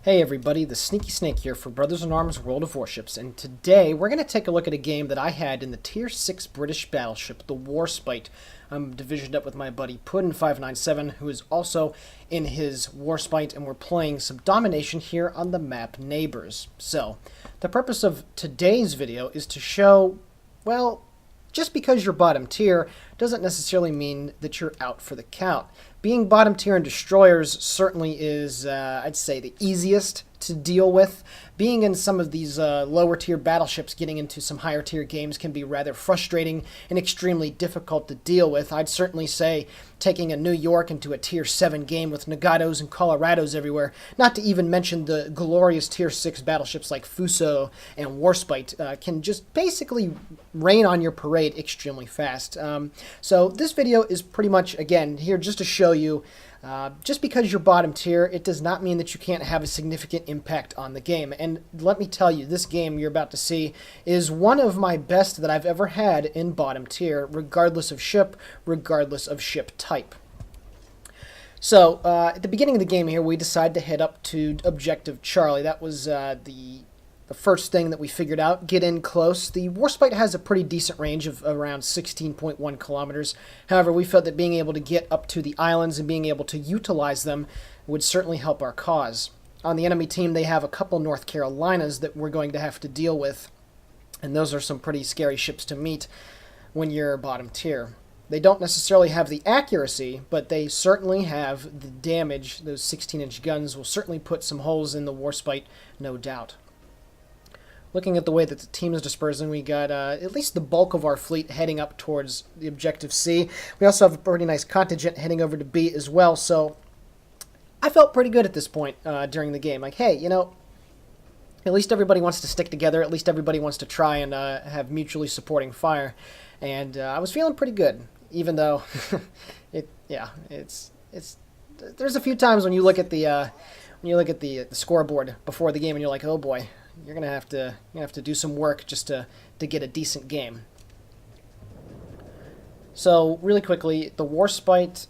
Hey everybody, the Sneaky Snake here for Brothers in Arms World of Warships, and today we're going to take a look at a game that I had in the Tier 6 British battleship, the Warspite. I'm divisioned up with my buddy Puddin597, who is also in his Warspite, and we're playing some domination here on the map Neighbors. So, the purpose of today's video is to show, well, just because you're bottom tier doesn't necessarily mean that you're out for the count. Being bottom tier in destroyers certainly is, I'd say, the easiest to deal with. Being in some of these lower tier battleships, getting into some higher tier games can be rather frustrating and extremely difficult to deal with. I'd certainly say taking a New York into a tier 7 game with Nagatos and Colorados everywhere, not to even mention the glorious tier 6 battleships like Fuso and Warspite, can just basically rain on your parade extremely fast. So this video is pretty much, again, here just to show you just because you're bottom tier, it does not mean that you can't have a significant impact on the game. And let me tell you, this game you're about to see is one of my best that I've ever had in bottom tier, regardless of ship type. So, at the beginning of the game here, we decided to head up to Objective Charlie. That was the first thing that we figured out. Get in close. The Warspite has a pretty decent range of around 16.1 kilometers. However, we felt that being able to get up to the islands and being able to utilize them would certainly help our cause. On the enemy team, they have a couple North Carolinas that we're going to have to deal with, and those are some pretty scary ships to meet when you're bottom tier. They don't necessarily have the accuracy, but they certainly have the damage. Those 16-inch guns will certainly put some holes in the Warspite, no doubt. Looking at the way that the team is dispersing, we got at least the bulk of our fleet heading up towards the Objective C. We also have a pretty nice contingent heading over to B as well, so I felt pretty good at this point during the game. Like, hey, you know, at least everybody wants to stick together. At least everybody wants to try and have mutually supporting fire. And I was feeling pretty good, even though there's a few times when you look at the scoreboard before the game and you're like, oh boy, you're gonna have to do some work just to get a decent game. So really quickly, the Warspite,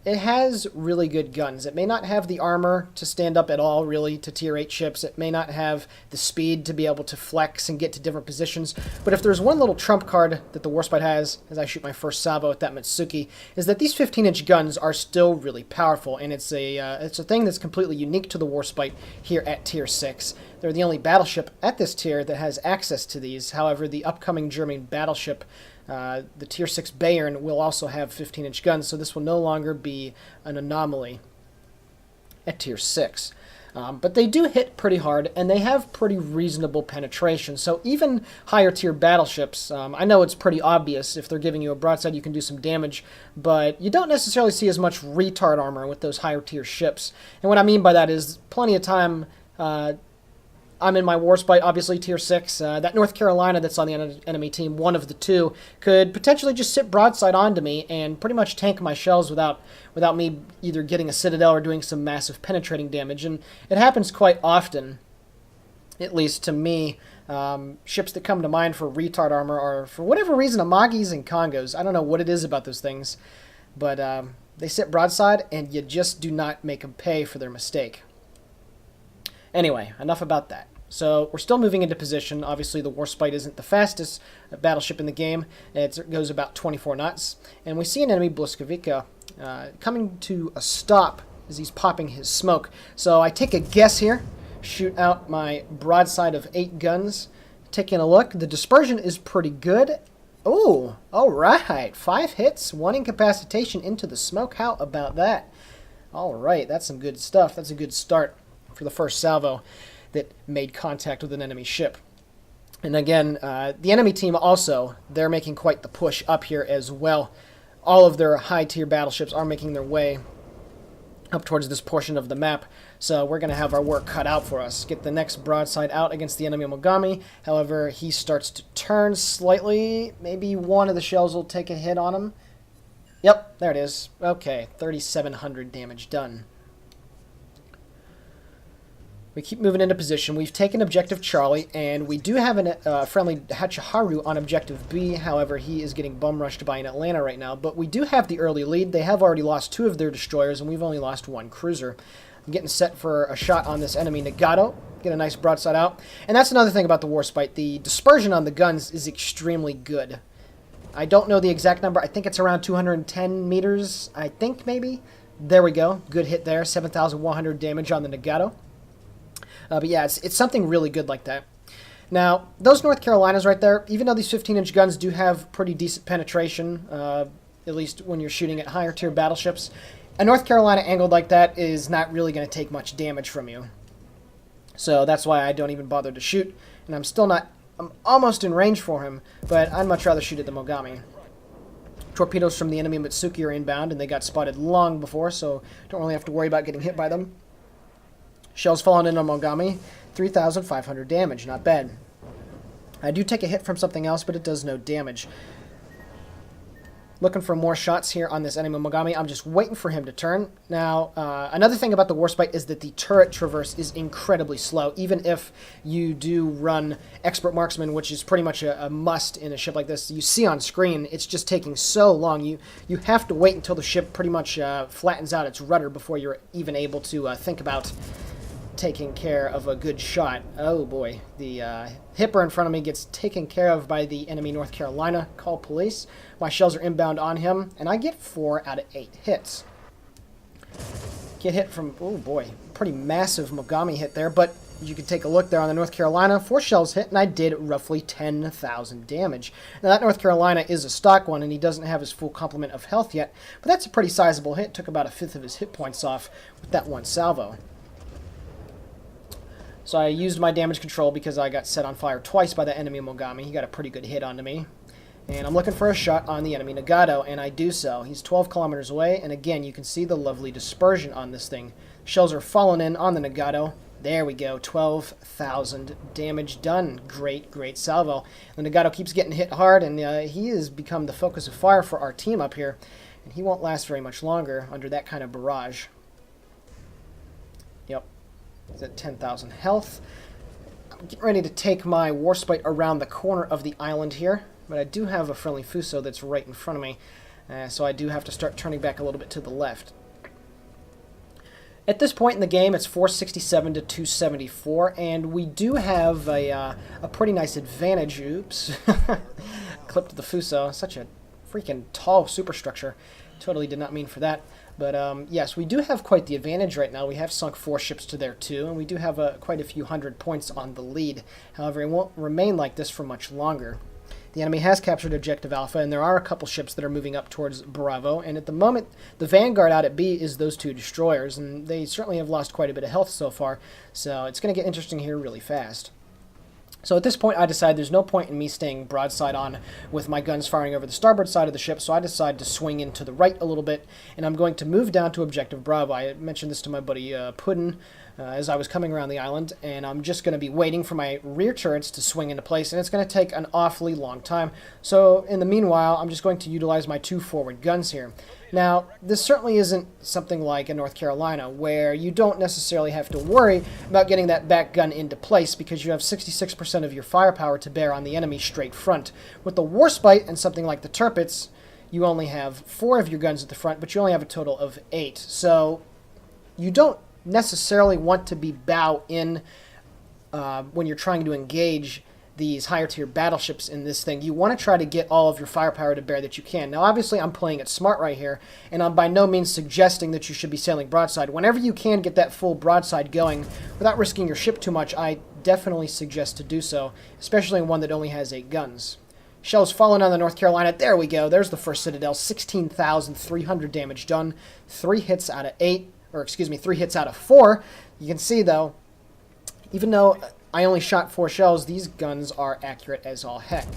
it has really good guns. It may not have the armor to stand up at all, really, to tier 8 ships. It may not have the speed to be able to flex and get to different positions. But if there's one little trump card that the Warspite has, as I shoot my first salvo at that Mitsuki, is that these 15-inch guns are still really powerful, and it's a thing that's completely unique to the Warspite here at tier 6. They're the only battleship at this tier that has access to these. However, the upcoming German battleship, the Tier 6 Bayern, will also have 15-inch guns, so this will no longer be an anomaly at Tier 6. But they do hit pretty hard, and they have pretty reasonable penetration. So even higher tier battleships, I know it's pretty obvious. If they're giving you a broadside, you can do some damage, but you don't necessarily see as much retard armor with those higher tier ships. And what I mean by that is plenty of time I'm in my Warspite, obviously tier 6. That North Carolina that's on the enemy team, one of the two, could potentially just sit broadside onto me and pretty much tank my shells without me either getting a citadel or doing some massive penetrating damage. And it happens quite often, at least to me. Ships that come to mind for retard armor are, for whatever reason, Amagis and Congos. I don't know what it is about those things, but they sit broadside and you just do not make them pay for their mistake. Anyway, enough about that. So we're still moving into position. Obviously, the Warspite isn't the fastest battleship in the game. It goes about 24 knots. And we see an enemy Błyskawica coming to a stop as he's popping his smoke. So I take a guess here, shoot out my broadside of 8 guns. Taking a look, the dispersion is pretty good. Oh, all right. 5 hits, 1 incapacitation into the smoke. How about that? All right, that's some good stuff. That's a good start for the first salvo that made contact with an enemy ship. And again, the enemy team also, they're making quite the push up here as well. All of their high-tier battleships are making their way up towards this portion of the map, so we're going to have our work cut out for us. Get the next broadside out against the enemy Mogami. However, he starts to turn slightly. Maybe one of the shells will take a hit on him. Yep, there it is. Okay, 3,700 damage done. We keep moving into position. We've taken Objective Charlie, and we do have a friendly Hachiharu on Objective B. However, he is getting bum rushed by an Atlanta right now. But we do have the early lead. They have already lost 2 of their destroyers, and we've only lost 1 cruiser. I'm getting set for a shot on this enemy Nagato. Get a nice broadside out. And that's another thing about the Warspite. The dispersion on the guns is extremely good. I don't know the exact number. I think it's around 210 meters, I think, maybe. There we go. Good hit there. 7,100 damage on the Nagato. But yeah, it's something really good like that. Now, those North Carolinas right there, even though these 15-inch guns do have pretty decent penetration, at least when you're shooting at higher tier battleships, a North Carolina angled like that is not really going to take much damage from you. So that's why I don't even bother to shoot. And I'm almost in range for him, but I'd much rather shoot at the Mogami. Torpedoes from the enemy Mitsuki are inbound, and they got spotted long before, so don't really have to worry about getting hit by them. Shells falling in on Mogami, 3,500 damage, not bad. I do take a hit from something else, but it does no damage. Looking for more shots here on this enemy Mogami. I'm just waiting for him to turn. Now, another thing about the Warspite is that the turret traverse is incredibly slow, even if you do run Expert Marksman, which is pretty much a must in a ship like this. You see on screen, it's just taking so long. You have to wait until the ship pretty much flattens out its rudder before you're even able to think about taking care of a good shot. Oh boy, the hipper in front of me gets taken care of by the enemy North Carolina. Call police. My shells are inbound on him, and I get 4 out of 8 hits. Get hit from, oh boy, pretty massive Mogami hit there, but you can take a look there on the North Carolina. 4 shells hit, and I did roughly 10,000 damage. Now that North Carolina is a stock one, and he doesn't have his full complement of health yet, but that's a pretty sizable hit. Took about 1/5 of his hit points off with that one salvo. So I used my damage control because I got set on fire twice by the enemy Mogami. He got a pretty good hit onto me. And I'm looking for a shot on the enemy Nagato, and I do so. He's 12 kilometers away, and again, you can see the lovely dispersion on this thing. Shells are falling in on the Nagato. There we go, 12,000 damage done. Great, great salvo. The Nagato keeps getting hit hard, and he has become the focus of fire for our team up here. And he won't last very much longer under that kind of barrage. Yep. He's at 10,000 health. I'm getting ready to take my Warspite around the corner of the island here, but I do have a friendly Fuso that's right in front of me, so I do have to start turning back a little bit to the left. At this point in the game, it's 467 to 274, and we do have a pretty nice advantage. Oops. Clipped the Fuso. Such a freaking tall superstructure. Totally did not mean for that. But yes, we do have quite the advantage right now. We have sunk 4 ships to their 2, and we do have quite a few hundred points on the lead. However, it won't remain like this for much longer. The enemy has captured Objective Alpha, and there are a couple ships that are moving up towards Bravo, and at the moment, the vanguard out at B is those 2 destroyers, and they certainly have lost quite a bit of health so far, so it's going to get interesting here really fast. So at this point, I decide there's no point in me staying broadside on with my guns firing over the starboard side of the ship, so I decide to swing in to the right a little bit, and I'm going to move down to Objective Bravo. I mentioned this to my buddy Puddin as I was coming around the island, and I'm just going to be waiting for my rear turrets to swing into place, and it's going to take an awfully long time. So in the meanwhile, I'm just going to utilize my 2 forward guns here. Now, this certainly isn't something like in North Carolina, where you don't necessarily have to worry about getting that back gun into place because you have 66% of your firepower to bear on the enemy straight front. With the Warspite and something like the Tirpitz, you only have 4 of your guns at the front, but you only have a total of 8. So you don't necessarily want to be bow in when you're trying to engage these higher tier battleships in this thing. You want to try to get all of your firepower to bear that you can. Now obviously I'm playing it smart right here, and I'm by no means suggesting that you should be sailing broadside. Whenever you can get that full broadside going without risking your ship too much, I definitely suggest to do so, especially in one that only has 8 guns. Shells falling on the North Carolina. There we go. There's the first Citadel. 16,300 damage done. 3 hits out of 8, or excuse me, 3 hits out of 4. You can see though, even though I only shot 4 shells, these guns are accurate as all heck.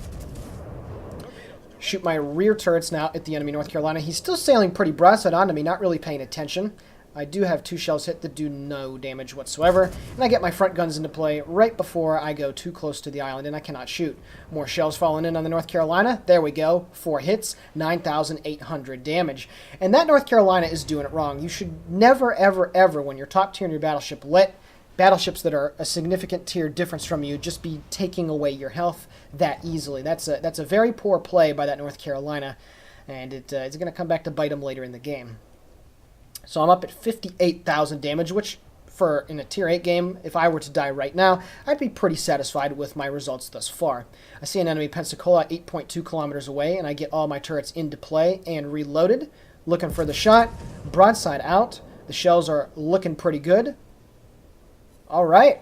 Shoot my rear turrets now at the enemy North Carolina. He's still sailing pretty broadside onto me, not really paying attention. I do have 2 shells hit that do no damage whatsoever, and I get my front guns into play right before I go too close to the island, and I cannot shoot. More shells falling in on the North Carolina. There we go. 4 hits, 9,800 damage. And that North Carolina is doing it wrong. You should never, ever, ever, when you're top tier in your battleship, let battleships that are a significant tier difference from you just be taking away your health that easily. That's a very poor play by that North Carolina, and it's going to come back to bite them later in the game. So I'm up at 58,000 damage, which for in a tier 8 game, if I were to die right now, I'd be pretty satisfied with my results thus far. I see an enemy Pensacola 8.2 kilometers away, and I get all my turrets into play and reloaded. Looking for the shot. Broadside out. The shells are looking pretty good. All right.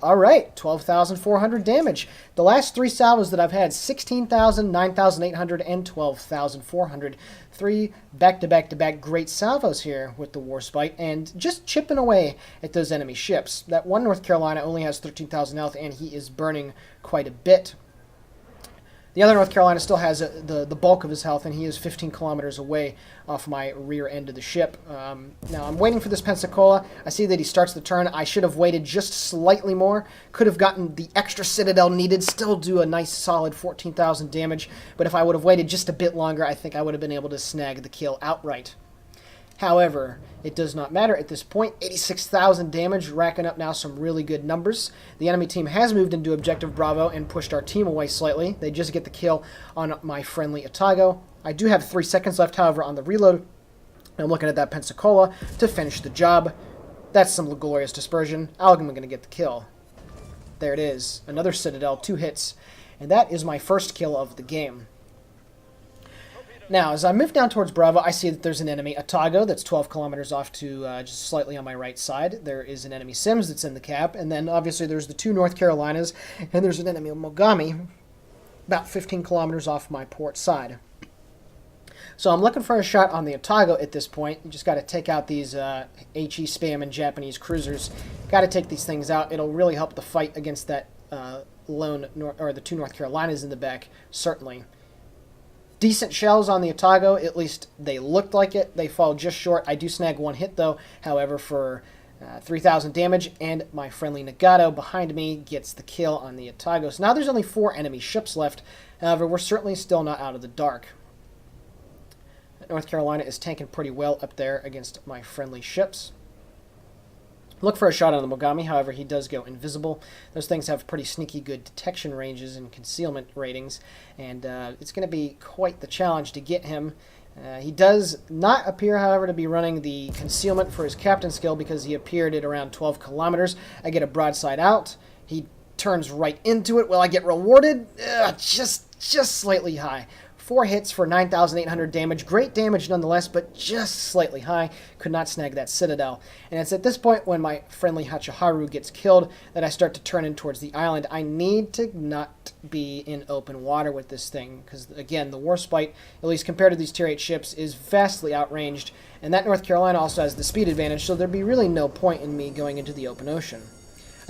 12,400 damage. The last 3 salvos that I've had, 16,000, 9,800, and 12,400. 3 back-to-back-to-back great salvos here with the Warspite, and just chipping away at those enemy ships. That one North Carolina only has 13,000 health, and he is burning quite a bit. The other North Carolina still has the bulk of his health, and he is 15 kilometers away off my rear end of the ship. Now, I'm waiting for this Pensacola. I see that he starts the turn. I should have waited just slightly more. Could have gotten the extra citadel needed. Still do a nice, solid 14,000 damage. But if I would have waited just a bit longer, I think I would have been able to snag the kill outright. However, it does not matter at this point. 86,000 damage, racking up now some really good numbers. The enemy team has moved into Objective Bravo and pushed our team away slightly. They just get the kill on my friendly Otago. I do have 3 seconds left, however, on the reload. I'm looking at that Pensacola to finish the job. That's some glorious dispersion. I'm going to get the kill. There it is. Another Citadel, 2 hits. And that is my first kill of the game. Now, as I move down towards Bravo, I see that there's an enemy Otago that's 12 kilometers off to just slightly on my right side. There is an enemy Sims that's in the cap, and then obviously there's the 2 North Carolinas, and there's an enemy Mogami about 15 kilometers off my port side. So I'm looking for a shot on the Otago at this point. You just got to take out these HE spam and Japanese cruisers. Got to take these things out. It'll really help the fight against that the 2 North Carolinas in the back, certainly. Decent shells on the Otago, at least they looked like it. They fall just short. I do snag 1 hit, though, however, for 3,000 damage, and my friendly Nagato behind me gets the kill on the Otago. So now there's only 4 enemy ships left. However, we're certainly still not out of the dark. North Carolina is tanking pretty well up there against my friendly ships. Look for a shot on the Mogami, however, he does go invisible. Those things have pretty sneaky good detection ranges and concealment ratings, and it's going to be quite the challenge to get him. He does not appear, however, to be running the concealment for his captain skill because he appeared at around 12 kilometers. I get a broadside out. He turns right into it. Will I get rewarded? Just slightly high. 4 hits for 9,800 damage. Great damage nonetheless, but just slightly high. Could not snag that Citadel. And it's at this point when my friendly Hachiharu gets killed that I start to turn in towards the island. I need to not be in open water with this thing, because, again, the Warspite, at least compared to these tier 8 ships, is vastly outranged. And that North Carolina also has the speed advantage, so there'd be really no point in me going into the open ocean.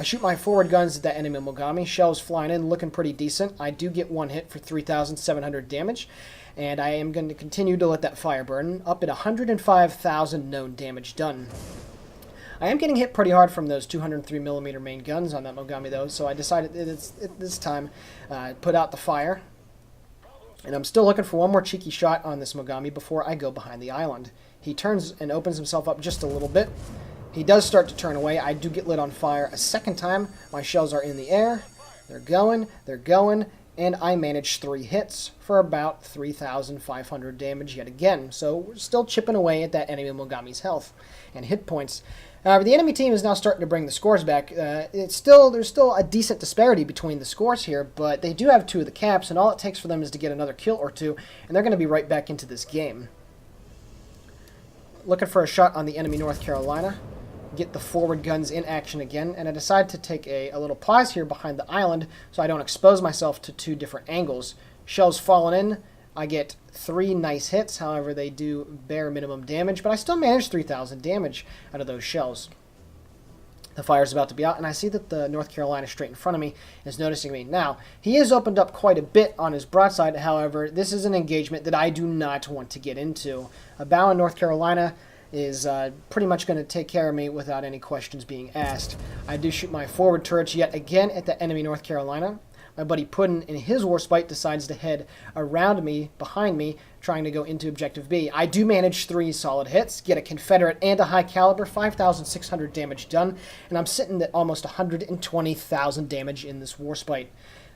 I shoot my forward guns at that enemy Mogami. Shells flying in, looking pretty decent. I do get 1 hit for 3,700 damage, and I am going to continue to let that fire burn, up at 105,000 known damage done. I am getting hit pretty hard from those 203mm main guns on that Mogami, though, so I decided this time put out the fire. And I'm still looking for one more cheeky shot on this Mogami before I go behind the island. He turns and opens himself up just a little bit. He does start to turn away. I do get lit on fire a second time. My shells are in the air. They're going, and I manage 3 hits for about 3,500 damage yet again. So we're still chipping away at that enemy Mogami's health and hit points. However, the enemy team is now starting to bring the scores back. There's still a decent disparity between the scores here, but they do have 2 of the caps, and all it takes for them is to get another kill or 2, and they're going to be right back into this game. Looking for a shot on the enemy North Carolina. Get the forward guns in action again, and I decide to take a little pause here behind the island so I don't expose myself to 2 different angles. Shells falling in. I get 3 nice hits, however they do bare minimum damage, but I still manage 3,000 damage out of those shells. The fire's about to be out, and I see that the North Carolina straight in front of me is noticing me. Now, he has opened up quite a bit on his broadside, however, this is an engagement that I do not want to get into. A bow in North Carolina is pretty much going to take care of me without any questions being asked. I do shoot my forward turrets yet again at the enemy North Carolina. My buddy Puddin in his Warspite decides to head around me, behind me, trying to go into Objective B. I do manage 3 solid hits, get a Confederate and a high caliber, 5,600 damage done, and I'm sitting at almost 120,000 damage in this Warspite.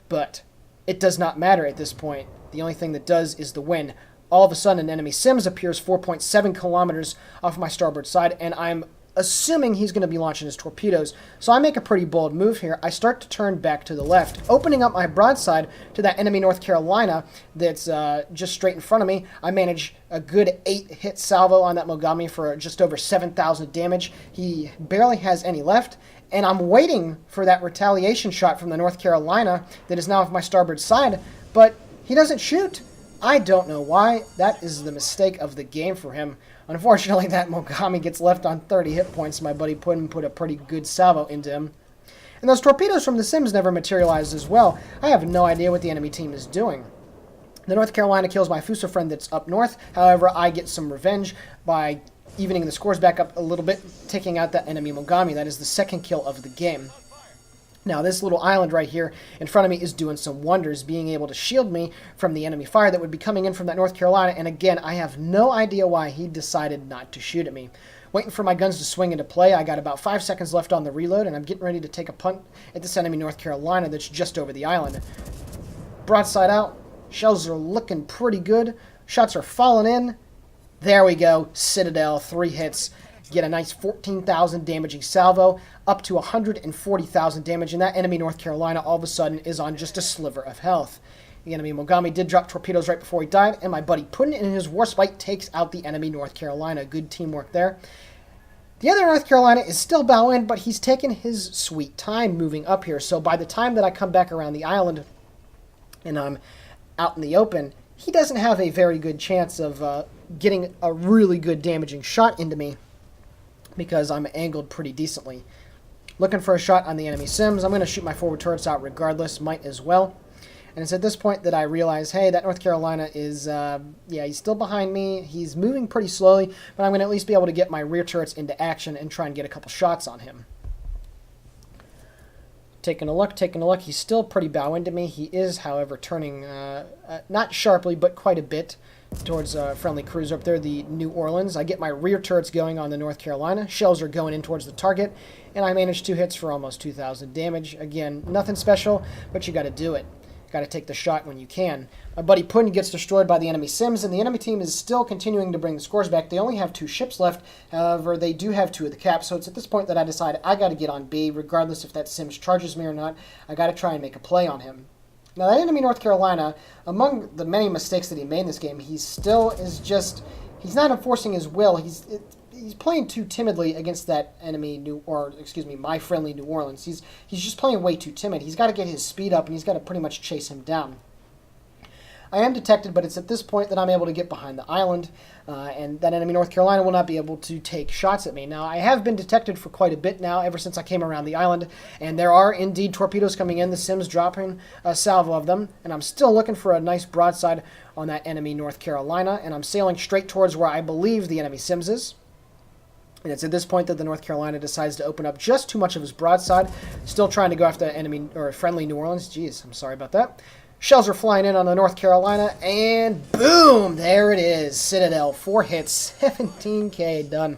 But it does not matter at this point. The only thing that does is the win. all of a sudden an enemy Sims appears 4.7 kilometers off my starboard side, and I'm assuming he's going to be launching his torpedoes. So I make a pretty bold move here. I start to turn back to the left, opening up my broadside to that enemy North Carolina that's just straight in front of me. I manage a good 8-hit salvo on that Mogami for just over 7,000 damage. He barely has any left, and I'm waiting for that retaliation shot from the North Carolina that is now off my starboard side, but he doesn't shoot. I don't know why. That is the mistake of the game for him. Unfortunately, that Mogami gets left on 30 hit points. My buddy put a pretty good salvo into him. And those torpedoes from the Sims never materialized as well. I have no idea what the enemy team is doing. The North Carolina kills my Fuso friend that's up north. However, I get some revenge by evening the scores back up a little bit, taking out that enemy Mogami. That is the second kill of the game. Now, this little island right here in front of me is doing some wonders, being able to shield me from the enemy fire that would be coming in from that North Carolina. And again, I have no idea why he decided not to shoot at me. Waiting for my guns to swing into play, I got about 5 seconds left on the reload, and I'm getting ready to take a punt at this enemy North Carolina that's just over the island. Broadside out. Shells are looking pretty good. Shots are falling in. There we go. Citadel, 3 hits. Get a nice 14,000 damaging salvo, up to 140,000 damage, and that enemy North Carolina all of a sudden is on just a sliver of health. The enemy Mogami did drop torpedoes right before he died, and my buddy putting it in his Warspite takes out the enemy North Carolina. Good teamwork there. The other North Carolina is still bowing, but he's taken his sweet time moving up here, so by the time that I come back around the island and I'm out in the open, he doesn't have a very good chance of getting a really good damaging shot into me, because I'm angled pretty decently. Looking for a shot on the enemy Sims. I'm going to shoot my forward turrets out regardless. Might as well. And it's at this point that I realize, hey, that North Carolina is, yeah, he's still behind me. He's moving pretty slowly, but I'm going to at least be able to get my rear turrets into action and try and get a couple shots on him. Taking a look. He's still pretty bow into me. He is, however, turning, not sharply, but quite a bit towards a friendly cruiser up there, the New Orleans. I get my rear turrets going on the North Carolina. Shells are going in towards the target, and I manage 2 hits for almost 2,000 damage. Again, nothing special, but you got to do it. Got to take the shot when you can. My buddy Puddin gets destroyed by the enemy Sims, and the enemy team is still continuing to bring the scores back. They only have 2 ships left. However, they do have 2 of the caps, so it's at this point that I decide I got to get on B, regardless if that Sims charges me or not. I got to try and make a play on him. Now, that enemy North Carolina, among the many mistakes that he made in this game, he still is just, he's not enforcing his will. He's playing too timidly against that enemy my friendly New Orleans. He's just playing way too timid. He's got to get his speed up, and he's got to pretty much chase him down. I am detected, but it's at this point that I'm able to get behind the island, and that enemy North Carolina will not be able to take shots at me. Now, I have been detected for quite a bit now, ever since I came around the island, and there are indeed torpedoes coming in, the Sims dropping a salvo of them, and I'm still looking for a nice broadside on that enemy North Carolina, and I'm sailing straight towards where I believe the enemy Sims is. And it's at this point that the North Carolina decides to open up just too much of his broadside, still trying to go after enemy or friendly New Orleans. Jeez, I'm sorry about that. Shells are flying in on the North Carolina, and boom! There it is. Citadel, 4 hits, 17k done.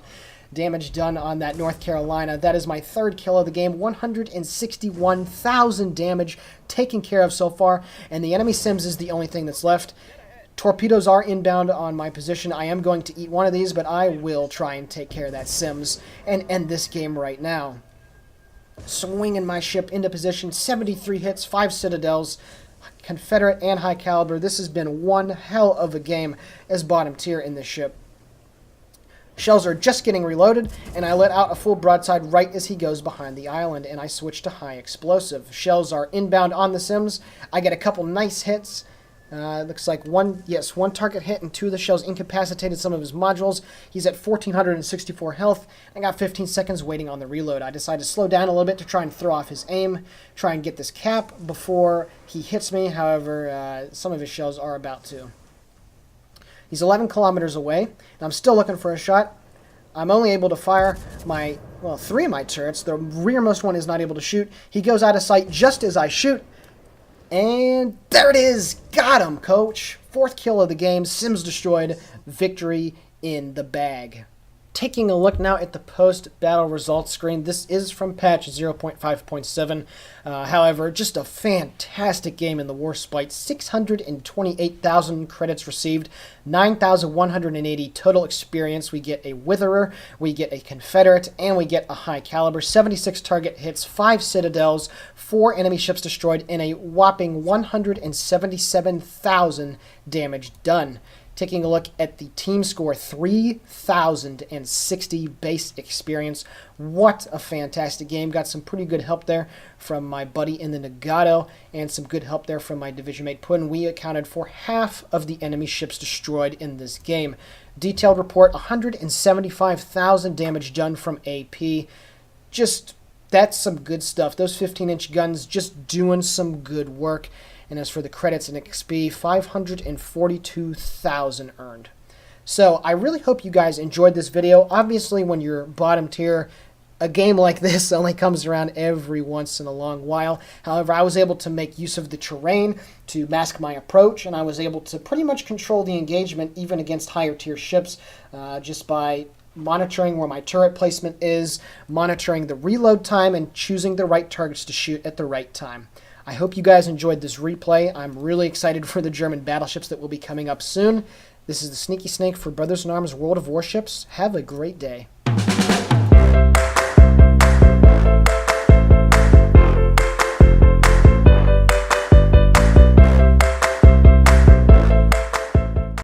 Damage done on that North Carolina. That is my 3rd kill of the game. 161,000 damage taken care of so far, and the enemy Sims is the only thing that's left. Torpedoes are inbound on my position. I am going to eat one of these, but I will try and take care of that Sims and end this game right now. Swinging my ship into position. 73 hits, 5 Citadels. Confederate and high caliber. This has been one hell of a game as bottom tier in this ship. Shells are just getting reloaded, and I let out a full broadside right as he goes behind the island, and I switch to high explosive. Shells are inbound on the Sims. I get a couple nice hits. Looks like one target hit and 2 of the shells incapacitated some of his modules. He's at 1,464 health. I got 15 seconds waiting on the reload. I decide to slow down a little bit to try and throw off his aim, try and get this cap before he hits me. However, some of his shells are about to. He's 11 kilometers away, and I'm still looking for a shot. I'm only able to fire 3 of my turrets. The rearmost one is not able to shoot. He goes out of sight just as I shoot. And there it is. Got him, coach. 4th kill of the game. Sims destroyed. Victory in the bag. Taking a look now at the post-battle results screen. This is from patch 0.5.7. However, just a fantastic game in the Warspite. 628,000 credits received, 9,180 total experience. We get a Witherer, we get a Confederate, and we get a high caliber. 76 target hits, 5 citadels, 4 enemy ships destroyed, and a whopping 177,000 damage done. Taking a look at the team score, 3,060 base experience. What a fantastic game. Got some pretty good help there from my buddy in the Nagato and some good help there from my division mate Puddin. We accounted for half of the enemy ships destroyed in this game. Detailed report, 175,000 damage done from AP. That's some good stuff. Those 15-inch guns just doing some good work. And as for the credits and XP, 542,000 earned. So I really hope you guys enjoyed this video. Obviously, when you're bottom tier, a game like this only comes around every once in a long while. However, I was able to make use of the terrain to mask my approach, and I was able to pretty much control the engagement even against higher tier ships just by monitoring where my turret placement is, monitoring the reload time, and choosing the right targets to shoot at the right time. I hope you guys enjoyed this replay. I'm really excited for the German battleships that will be coming up soon. This is the Sneaky Snake for Brothers in Arms World of Warships. Have a great day.